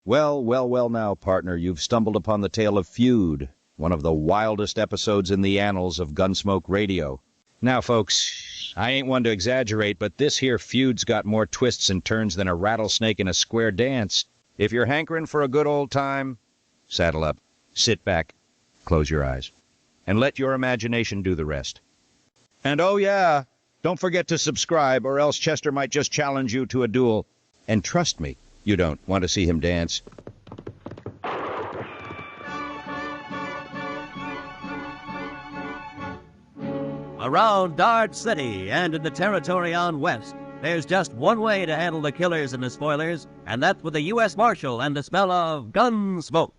Well, well, well now, partner, you've stumbled upon the tale of Feud, one of the wildest episodes in the annals of Gunsmoke radio. Now, folks, I ain't one to exaggerate, but this here feud's got more twists and turns than a rattlesnake in a square dance. If you're hankering for a good old time, saddle up, sit back, close your eyes, and let your imagination do the rest. And oh yeah, don't forget to subscribe, or else Chester might just challenge you to a duel. And trust me, you don't want to see him dance. Around Dart City and in the territory on West, there's just one way to handle the killers and the spoilers, and that's with a U.S. Marshal and the smell of Gunsmoke.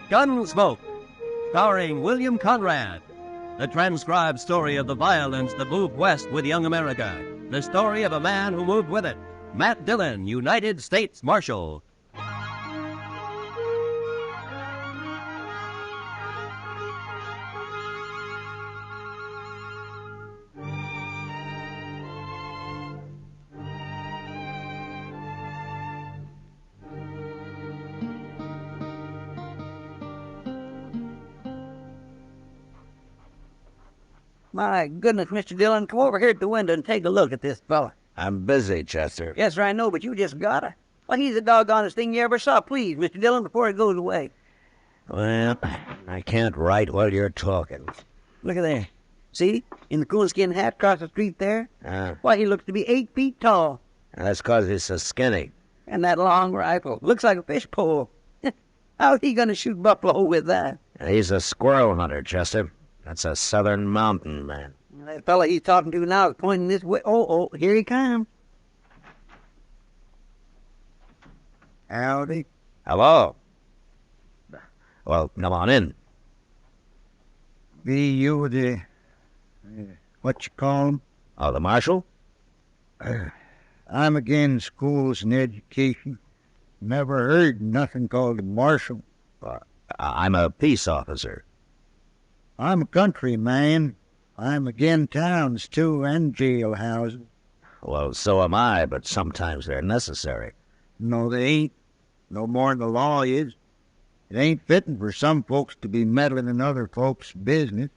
Gunsmoke, starring William Conrad. The transcribed story of the violence that moved west with young America. The story of a man who moved with it. Matt Dillon, United States Marshal. My goodness, Mr. Dillon, come over here at the window and take a look at this fella. I'm busy, Chester. Yes, sir, I know, but you just gotta. Well, he's the doggonest thing you ever saw. Please, Mr. Dillon, before it goes away. Well, I can't write while you're talking. Look at there. See? In the coonskin hat across the street there? Ah. Why, he looks to be 8 feet tall. That's 'cause he's so skinny. And that long rifle. Looks like a fish pole. How's he gonna shoot buffalo with that? He's a squirrel hunter, Chester. That's a southern mountain man. That fella he's talking to now is pointing this way. Oh, here he comes. Howdy. Hello. Well, come on in. Be you the, what you call 'em? Oh, the marshal? I'm again schools and education. Never heard nothing called a marshal. I'm a peace officer. I'm a country man. I'm again towns, too, and jailhouses. Well, so am I, but sometimes they're necessary. No, they ain't. No more'n the law is. It ain't fitting for some folks to be meddling in other folks' business.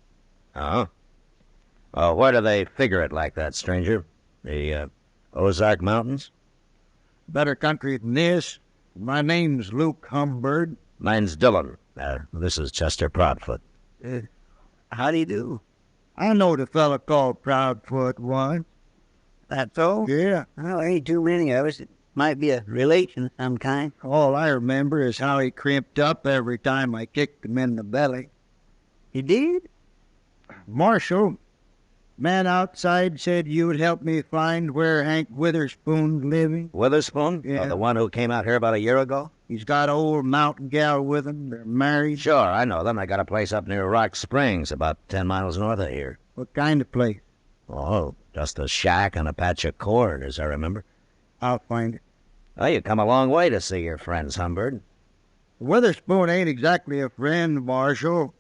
Oh? Well, where do they figure it like that, stranger? The, Ozark Mountains? Better country than this. My name's Luke Humbird. Mine's Dillon. This is Chester Proudfoot. How do you do? I know the fella called Proudfoot once. That so? Yeah. Well, there ain't too many of us. It might be a relation of some kind. All I remember is how he crimped up every time I kicked him in the belly. You did? Marshal, man outside said you would help me find where Hank Witherspoon's living. Witherspoon? Yeah. Oh, the one who came out here about a year ago? He's got an old mountain gal with him. They're married. Sure, I know them. They got a place up near Rock Springs, about 10 miles north of here. What kind of place? Oh, just a shack and a patch of corn, as I remember. I'll find it. Well, you come a long way to see your friends, Humbird. Witherspoon ain't exactly a friend, Marshal.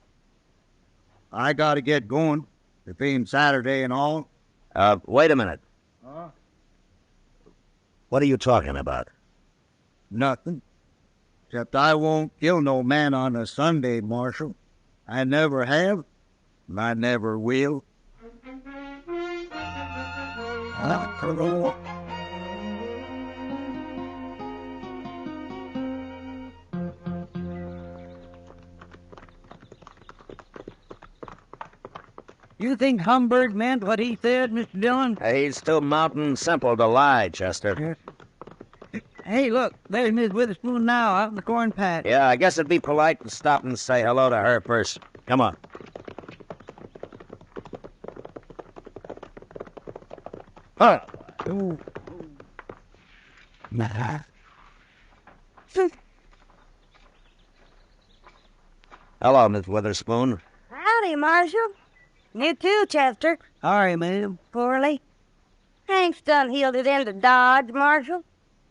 I gotta get going. It being Saturday and all. Wait a minute. What are you talking about? Nothing. Except I won't kill no man on a Sunday, Marshal. I never have, and I never will. You think Humbird meant what he said, Mr. Dillon? He's too mountain simple to lie, Chester. Hey, look, there's Miss Witherspoon now out in the corn patch. Yeah, I guess it'd be polite to stop and say hello to her first. Come on. Huh. Nah. Hello, Miss Witherspoon. Howdy, Marshal. You too, Chester. Sorry, ma'am. Poorly. Hank's done heeled it into Dodge, Marshal.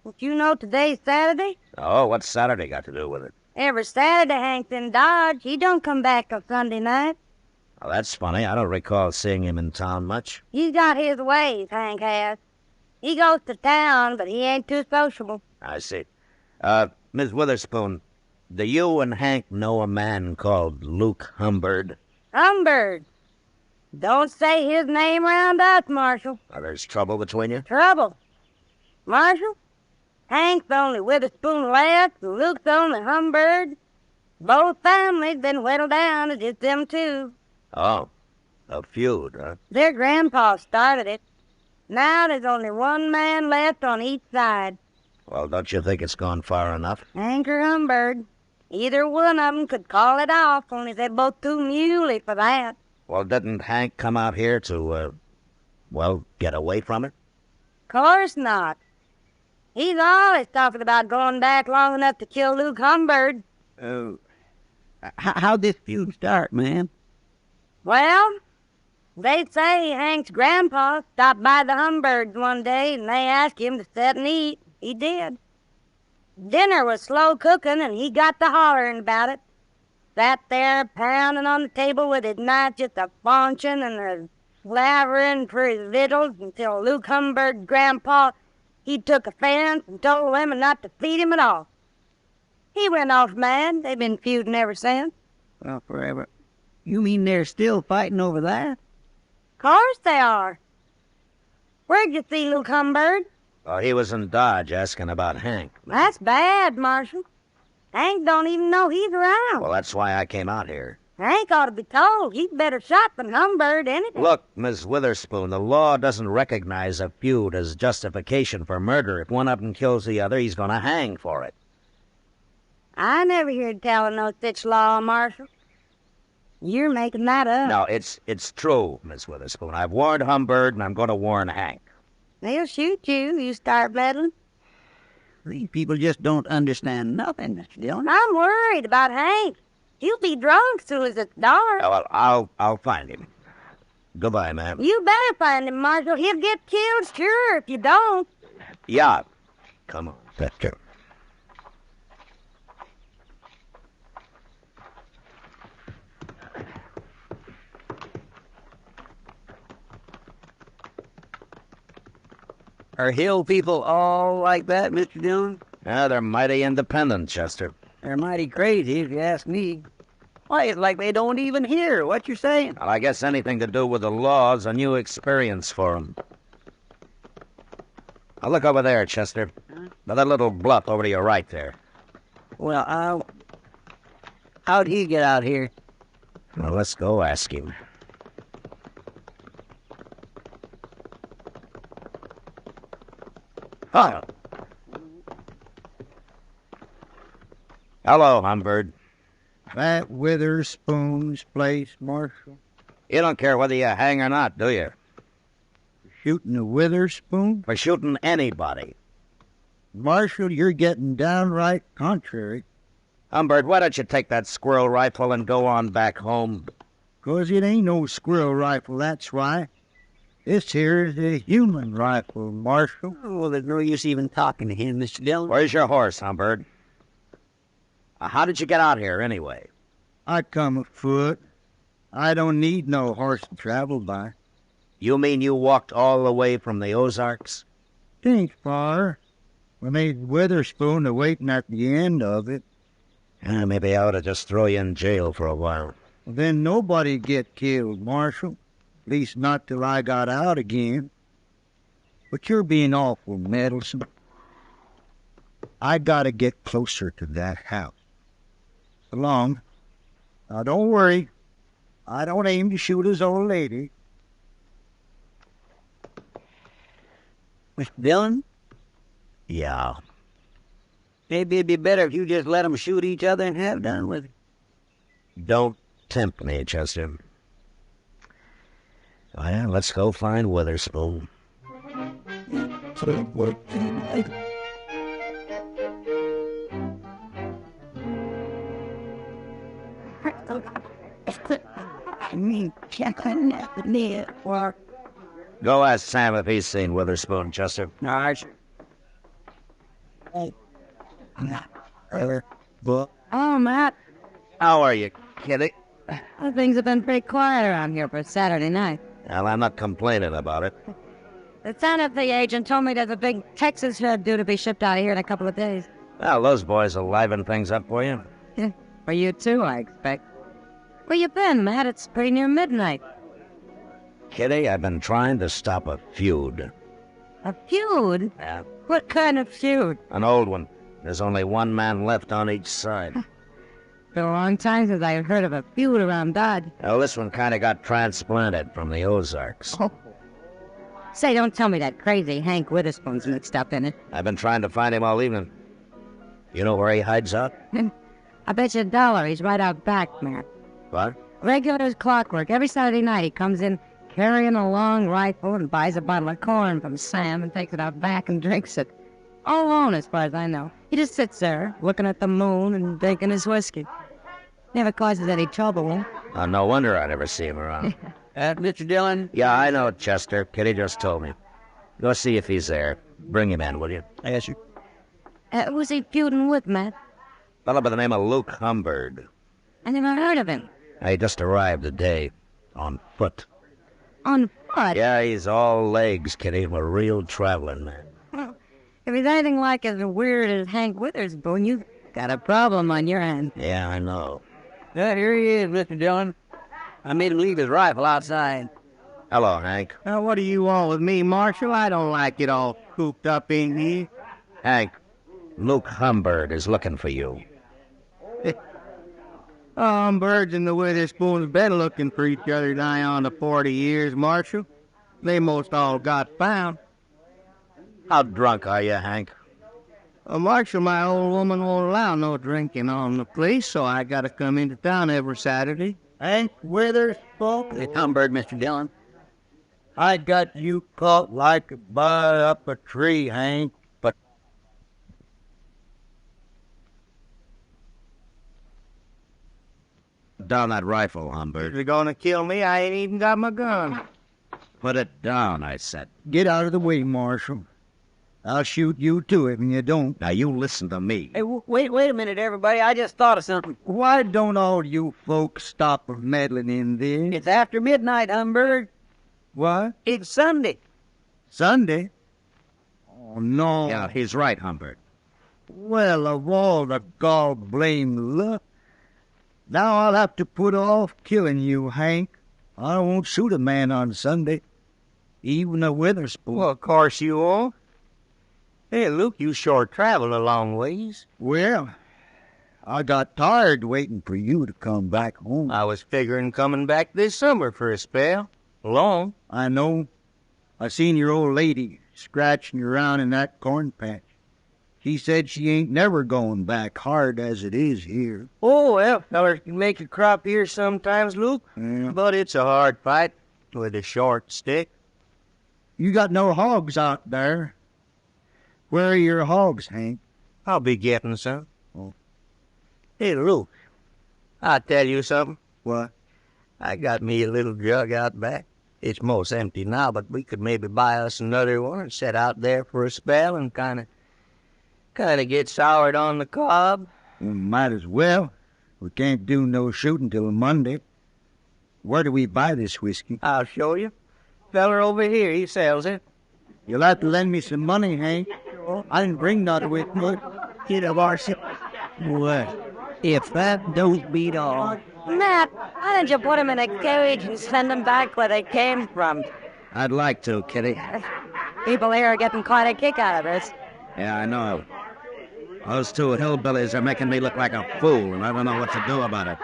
But you know today's Saturday? Oh, what's Saturday got to do with it? Every Saturday Hank's in Dodge. He don't come back till Sunday night. Oh, that's funny. I don't recall seeing him in town much. He's got his ways, Hank has. He goes to town, but he ain't too sociable. I see. Miss Witherspoon, do you and Hank know a man called Luke Humbird? Humbird. Don't say his name round us, Marshal. Oh, there's trouble between you? Trouble. Marshal, Hank's only Witherspoon left, and Luke's only Humbird. Both families been whittled down to just them two. Oh, a feud, huh? Their grandpa started it. Now there's only one man left on each side. Well, don't you think it's gone far enough? Hank or Humbird. Either one of 'em could call it off, only they're both too muley for that. Well, didn't Hank come out here to, get away from it? Course not. He's always talking about going back long enough to kill Luke Humbird. How'd this feud start, ma'am? Well, they say Hank's grandpa stopped by the Humbirds one day and they asked him to sit and eat. He did. Dinner was slow cooking and he got to hollering about it. Sat there pounding on the table with his knife just a-faunching and a slavering for his victuals until Luke Humbird's grandpa, he took offense and told women not to feed him at all. He went off mad. They've been feuding ever since. Well, forever. You mean they're still fighting over that? Course they are. Where'd you see Luke Humbird? Oh, he was in Dodge asking about Hank. That's bad, Marshal. Hank don't even know he's around. Well, that's why I came out here. Hank ought to be told he's better shot than Humbird, anything. Look, Miss Witherspoon, the law doesn't recognize a feud as justification for murder. If one of them kills the other, he's going to hang for it. I never heard tell of no such law, Marshal. You're making that up. No, it's true, Miss Witherspoon. I've warned Humbird, and I'm going to warn Hank. They'll shoot you start meddling. These people just don't understand nothing, Mr. Dillon. I'm worried about Hank. He'll be drunk soon as it's dark. Oh, well, I'll find him. Goodbye, ma'am. You better find him, Marshal. He'll get killed, sure, if you don't. Yeah. Come on, Petter. Are hill people all like that, Mr. Dillon? Yeah, they're mighty independent, Chester. They're mighty crazy, if you ask me. Why, it's like they don't even hear what you're saying. Well, I guess anything to do with the law is a new experience for them. Now look over there, Chester. Now that little bluff over to your right there. Well, how'd he get out here? Well, let's go ask him. Oh. Hello, Humbird. That Witherspoon's place, Marshal? You don't care whether you hang or not, do you? Shooting a Witherspoon? For shooting anybody. Marshal, you're getting downright contrary. Humbird, why don't you take that squirrel rifle and go on back home? 'Cause it ain't no squirrel rifle, that's why. This here is a human rifle, Marshal. Oh, well, there's no use even talking to him, Mr. Dillon. Where's your horse, Humbird? How did you get out here, anyway? I come afoot. I don't need no horse to travel by. You mean you walked all the way from the Ozarks? Tain't far. When there's Witherspoon a-waiting at the end of it, Maybe I ought to just throw you in jail for a while. then nobody get killed, Marshal. At least not till I got out again. But you're being awful meddlesome. I gotta get closer to that house. So long. Now don't worry. I don't aim to shoot his old lady. Mr. Dillon, Yeah. maybe it'd be better if you just let them shoot each other and have done with it. Don't tempt me, Chester. Well, let's go find Witherspoon. I mean, check on that near. Go ask Sam if he's seen Witherspoon, Chester. All right. Oh, Matt, How are you, Kitty? things have been pretty quiet around here for Saturday night. Well, I'm not complaining about it. The Santa Fe agent told me there's a big Texas herd due to be shipped out of here in a couple of days. Well, those boys will liven things up for you. For you too, I expect. Where you been, Matt? It's pretty near midnight. Kitty, I've been trying to stop a feud. A feud? Yeah, What kind of feud? an old one. There's only one man left on each side. Been a long time since I heard of a feud around Dodge. Well, this one kind of got transplanted from the Ozarks. Say, don't tell me that crazy Hank Witherspoon's mixed up in it. I've been trying to find him all evening. You know where he hides out? I bet you $1 he's right out back, Matt. What? Regular as clockwork. Every Saturday night he comes in carrying a long rifle and buys a bottle of corn from Sam and takes it out back and drinks it. All alone, as far as I know. He just sits there, looking at the moon and drinking his whiskey. Never causes any trouble. No wonder I never see him around. Mr. Dillon? Yeah, I know, Chester. Kitty just told me. Go see if he's there. Bring him in, will you? Yes, sir. Who's he feuding with, Matt? Fellow by the name of Luke Humbird. I never heard of him. He just arrived today. On foot. On foot? Yeah, he's all legs, Kitty. A real traveling man. Well, if he's anything like as weird as Hank Witherspoon, you've got a problem on your hands. Yeah, I know. Yeah, here he is, Mr. Dillon. I made him leave his rifle outside. Hello, Hank. Now, what do you want with me, Marshal? I don't like it all cooped up in here. Hank, Luke Humbird is looking for you. Birds and the Witherspoons been looking for each other nigh on to 40 years, Marshal. They most all got found. How drunk are you, Hank? Marshal, my old woman won't allow no drinking on the place, so I gotta come into town every Saturday. Hank Witherspoon? It's Humbird, Mr. Dillon. I got you caught like a bud up a tree, Hank. But Down that rifle, Humbird. You're gonna kill me? I ain't even got my gun. Put it down, I said. Get out of the way, Marshal. I'll shoot you too if you don't. Now you listen to me. hey, wait a minute, everybody. I just thought of something. Why don't all you folks stop meddling in this? It's after midnight, Humbird. What? It's Sunday. Sunday? Oh, no. Yeah, he's right, Humbird. Well, of all the gall-blamed luck. Now I'll have to put off killing you, Hank. I won't shoot a man on Sunday. Even a Witherspoon. Well, of course you won't. Hey, Luke, you sure traveled a long ways. Well, I got tired waiting for you to come back home. I was figuring coming back this summer for a spell. Alone. I know. I seen your old lady scratching around in that corn patch. She said she ain't never going back, hard as it is here. Oh, well, fellers can make a crop here sometimes, Luke. Yeah. But it's a hard fight with a short stick. You got no hogs out there. Where are your hogs, Hank? I'll be getting some. Oh. Hey, Luke, I'll tell you something. What? I got me a little jug out back. It's most empty now, but we could maybe buy us another one and set out there for a spell and kind of get soured on the cob. Well, might as well. We can't do no shooting till Monday. Where do we buy this whiskey? I'll show you. Feller over here, he sells it. You'll have to lend me some money, Hank. I didn't bring none with me. Get a varsity. What? If that don't beat all. Matt, why don't you put him in a cage and send them back where they came from? I'd like to, Kitty. People here are getting quite a kick out of this. Yeah, I know. Those two hillbillies are making me look like a fool, and I don't know what to do about it.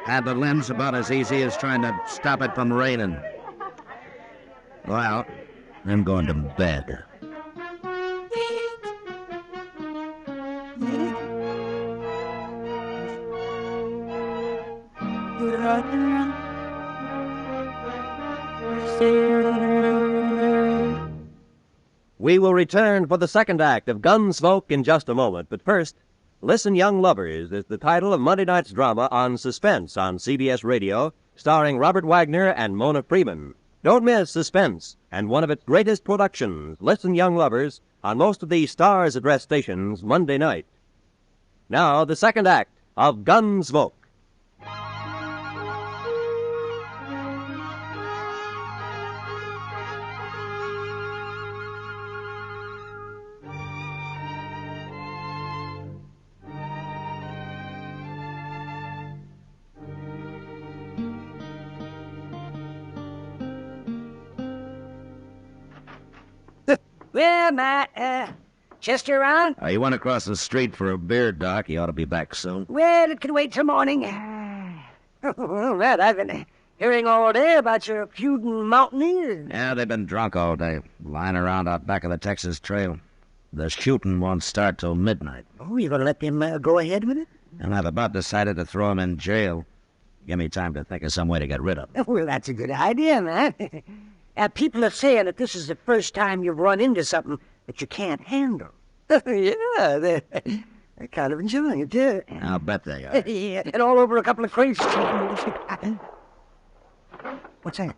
Had the limbs about as easy as trying to stop it from raining. Well, I'm going to bed. We will return for the second act of Gunsmoke in just a moment, but first, Listen Young Lovers is the title of Monday night's drama on Suspense on CBS Radio, starring Robert Wagner and Mona Freeman. Don't miss Suspense and one of its greatest productions, Listen Young Lovers, on most of the Stars Address stations Monday night. Now, the second act of Gunsmoke. Well, Matt, Chester around? You went across the street for a beer, Doc. You ought to be back soon. Well, it can wait till morning. Well, Matt, I've been hearing all day about your Feud mountaineers. Yeah, they've been drunk all day, lying around out back of the Texas Trail. The shooting won't start till midnight. Oh, you gonna let them go ahead with it? And I've about decided to throw him in jail. Give me time to think of some way to get rid of him. Well, that's a good idea, Matt. People are saying that this is the first time you've run into something that you can't handle. Yeah, they're kind of enjoying it, too. I'll bet they are. Yeah, and all over a couple of crates. What's that?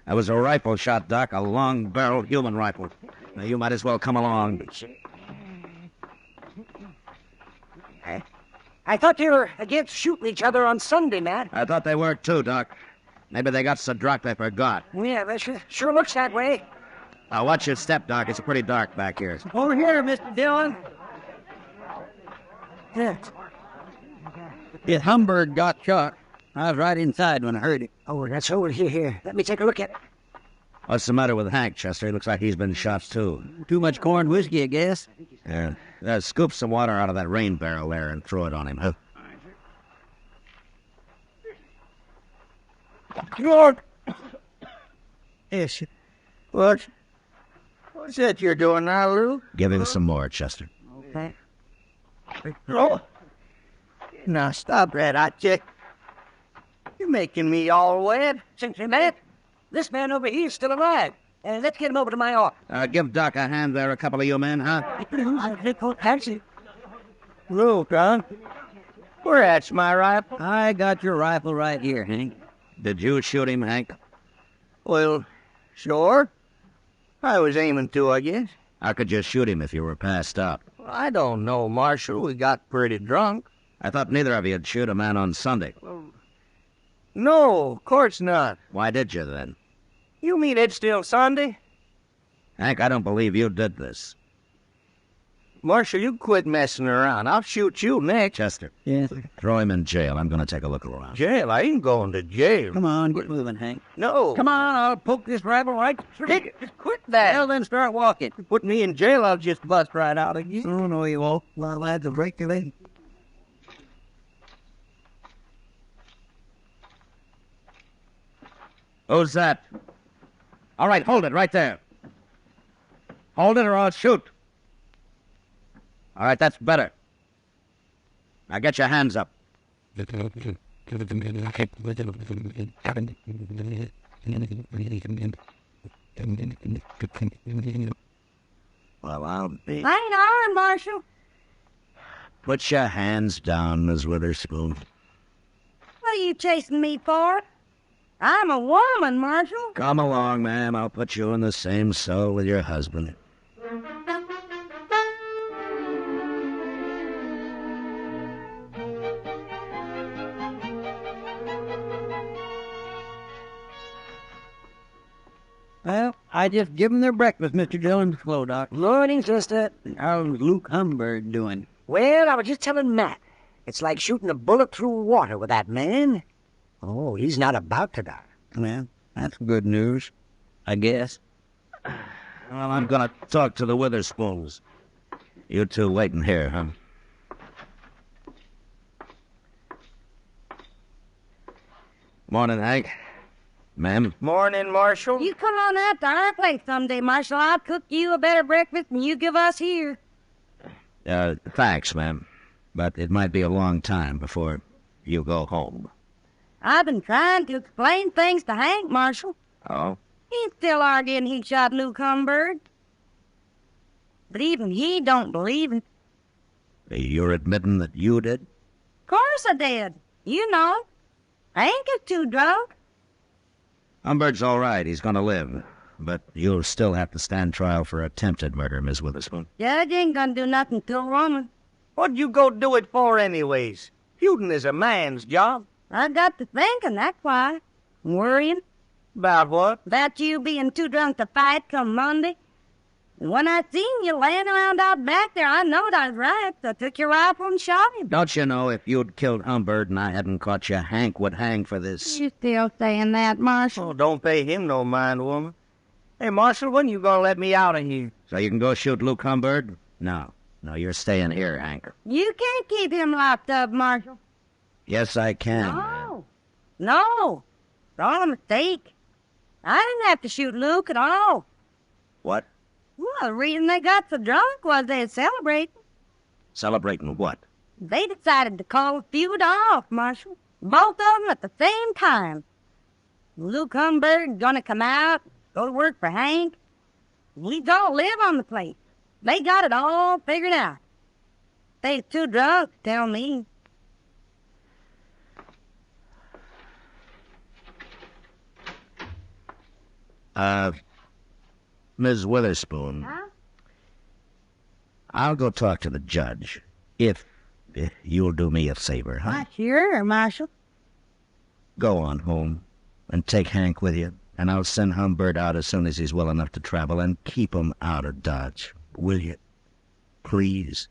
That was a rifle shot, Doc, a long-barreled human rifle. Now, you might as well come along. I thought you were against shooting each other on Sunday, Matt. I thought they were, too, Doc. Maybe they got so drunk they forgot. Yeah, that sure looks that way. Now, watch your step, Doc. It's pretty dark back here. Over here, Mr. Dillon. Yeah. If Humbird got shot, I was right inside when I heard it. Oh, that's over here. Let me take a look at it. What's the matter with Hank, Chester? He looks like he's been shot, too. Too much corn whiskey, I guess. Yeah. Scoop some water out of that rain barrel there and throw it on him, huh? Lord. Yes. What's that you're doing now, Lou? Give him some more, Chester. Okay. Oh. Now, stop that, I check. You're making me all wet. Simply, Matt, this man over here's still alive. Let's get him over to my office. Give Doc a hand there, a couple of you men, huh? Taxi. Look, huh? Where's my rifle? I got your rifle right here, Hank. Did you shoot him, Hank? Well, sure. I was aiming to, I guess. How could you shoot him if you were passed out? I don't know, Marshal. We got pretty drunk. I thought neither of you'd shoot a man on Sunday. No, of course not. Why did you, then? You mean it's still Sunday? Hank, I don't believe you did this. Marshal, you quit messing around. I'll shoot you next. Chester, Yes. throw him in jail. I'm going to take a look around. Jail? I ain't going to jail. Come on, get moving, Hank. No. Come on, I'll poke this rifle right through. Just quit that. Well, then start walking. You put me in jail, I'll just bust right out again. Oh, no, you won't. A lot of lads will break your leg. Who's that? All right, hold it right there. Hold it or I'll shoot. All right, that's better. Now get your hands up. Well, I'll be... I ain't armed, Marshal. Put your hands down, Miss Witherspoon. What are you chasing me for? I'm a woman, Marshal. Come along, ma'am. I'll put you in the same cell with your husband. Well, I just give 'em their breakfast, Mr. Dillon. Slow, Doc. Morning, sister. How's Luke Humbird doing? Well, I was just telling Matt. It's like shooting a bullet through water with that man. Oh, he's not about to die. Well, that's good news, I guess. Well, I'm going to talk to the Witherspoons. You two waiting here, huh? Morning, Hank. Ma'am? Morning, Marshal. You come on out to our place someday, Marshal. I'll cook you a better breakfast than you give us here. Thanks, ma'am. But it might be a long time before you go home. I've been trying to explain things to Hank, Marshal. Oh? He's still arguing he shot Luke Humbird. But even he don't believe it. You're admitting that you did? Course I did. You know. Hank is too drunk. Humbird's all right. He's going to live. but you'll still have to stand trial for attempted murder, Miss Witherspoon. Judge ain't gonna do nothing to a woman. What'd you go do it for anyways? Feuding is a man's job. I got to thinking, that's why. Worrying About what? about you being too drunk to fight come Monday. And when I seen you laying around out back there, I knowed I was right, so I took your rifle and shot him. Don't you know if you'd killed Humbird and I hadn't caught you, Hank would hang for this? You still saying that, Marshal? Oh, don't pay him no mind, woman. Hey, Marshal, when you gonna let me out of here? So you can go shoot Luke Humbird? No, you're staying here, Hank. You can't keep him locked up, Marshal. Yes, I can. No. It's all a mistake. I didn't have to shoot Luke at all. What? Well, the reason they got so drunk was they were celebrating. Celebrating what? They decided to call the feud off, Marshal. Both of them at the same time. Luke Humberg's gonna come out, go to work for Hank. We don't live on the place. They got it all figured out. They's too drunk to tell me. Ms. Witherspoon, Huh? I'll go talk to the judge. If you'll do me a favor, huh? Why, sure, Marshal. Go on home and take Hank with you, and I'll send Humbird out as soon as he's well enough to travel, and keep him out of Dodge. Will you? Please?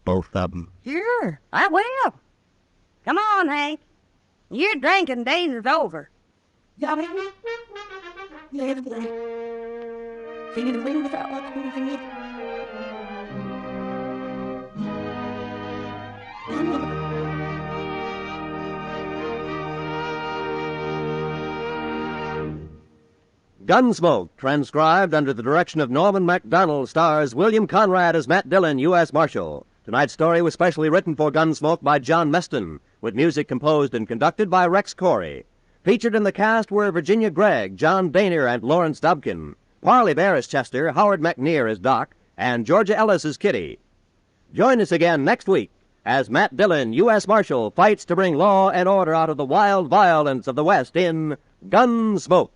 Both of them? Sure, I will. Come on, Hank. Your drinking days is over. Gunsmoke, transcribed under the direction of Norman MacDonald, stars William Conrad as Matt Dillon, U.S. Marshal. Tonight's story was specially written for Gunsmoke by John Meston, with music composed and conducted by Rex Corey. Featured in the cast were Virginia Gregg, John Boehner, and Lawrence Dobkin. Parley Bear as Chester, Howard McNear as Doc, and Georgia Ellis as Kitty. Join us again next week as Matt Dillon, U.S. Marshal, fights to bring law and order out of the wild violence of the West in Gunsmoke.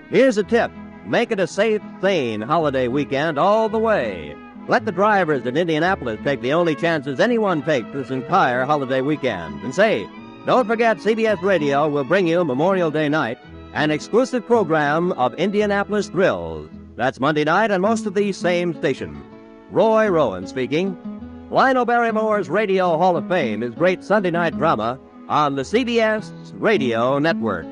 Here's a tip. Make it a safe, sane holiday weekend all the way. Let the drivers in Indianapolis take the only chances anyone takes this entire holiday weekend. And say, don't forget CBS Radio will bring you Memorial Day night, an exclusive program of Indianapolis thrills. That's Monday night on most of these same stations. Roy Rowan speaking. Lionel Barrymore's Radio Hall of Fame is great Sunday night drama on the CBS Radio Network.